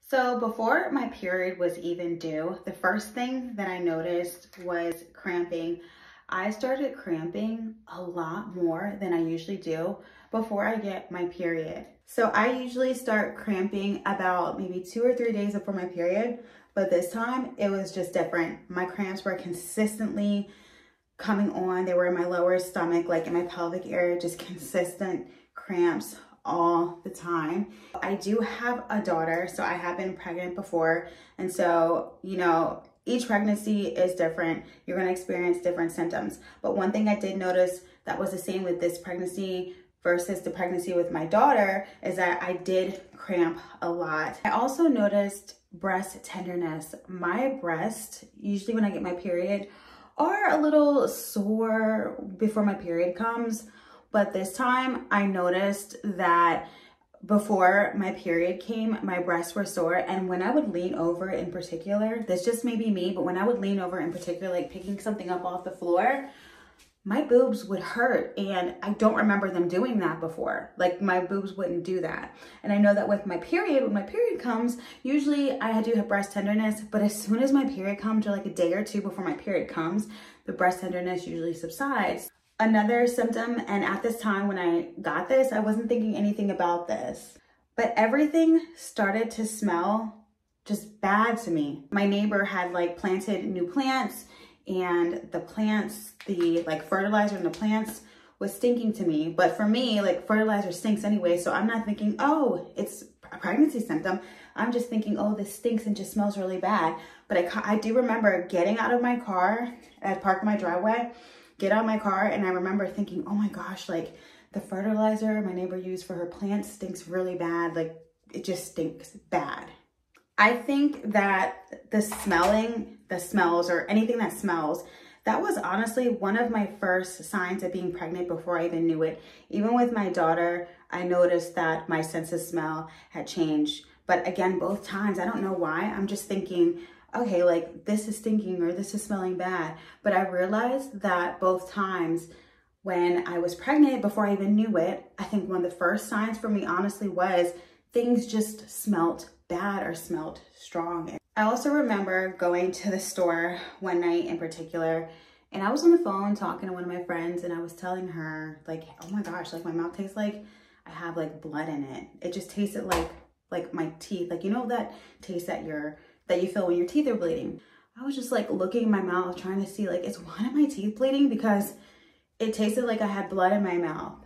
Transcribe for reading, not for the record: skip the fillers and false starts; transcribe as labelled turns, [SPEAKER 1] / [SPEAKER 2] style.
[SPEAKER 1] So before my period was even due, the first thing that I noticed was cramping. I started cramping a lot more than I usually do before I get my period. So I usually start cramping about maybe 2 or 3 days before my period, but this time it was just different. My cramps were consistently coming on. They were in my lower stomach, like in my pelvic area, just consistent cramps all the time. I do have a daughter, so I have been pregnant before. And so, each pregnancy is different. You're gonna experience different symptoms. But one thing I did notice that was the same with this pregnancy versus the pregnancy with my daughter is that I did cramp a lot. I also noticed breast tenderness. My breast, usually when I get my period, are a little sore before my period comes. But this time I noticed that before my period came, my breasts were sore. And when I would lean over in particular, this just may be me, but when I would lean over in particular, like picking something up off the floor, my boobs would hurt. And I don't remember them doing that before. Like my boobs wouldn't do that. And I know that with my period, when my period comes, usually I do have breast tenderness, but as soon as my period comes, or like a day or two before my period comes, the breast tenderness usually subsides. Another symptom, and at this time when I got this, I wasn't thinking anything about this, but everything started to smell just bad to me. My neighbor had like planted new plants, and the plants, the like fertilizer in the plants was stinking to me. But for me, like fertilizer stinks anyway, so I'm not thinking, oh, it's a pregnancy symptom. I'm just thinking, oh, this stinks and just smells really bad. But I do remember getting out of my car, I parked in my driveway, get out of my car, and I remember thinking, oh my gosh, like the fertilizer my neighbor used for her plants stinks really bad. Like it just stinks bad. I think that the smells or anything that smells, that was honestly one of my first signs of being pregnant before I even knew it. Even with my daughter, I noticed that my sense of smell had changed. But again, both times, I don't know why, I'm just thinking, okay, like this is stinking or this is smelling bad. But I realized that both times when I was pregnant, before I even knew it, I think one of the first signs for me honestly was things just smelt bad or smelt strong. I also remember going to the store one night in particular, and I was on the phone talking to one of my friends, and I was telling her like, oh my gosh, like my mouth tastes like I have like blood in it. It just tasted like my teeth, like, that taste that you feel when your teeth are bleeding. I was just like looking in my mouth, trying to see like, is one of my teeth bleeding? Because it tasted like I had blood in my mouth.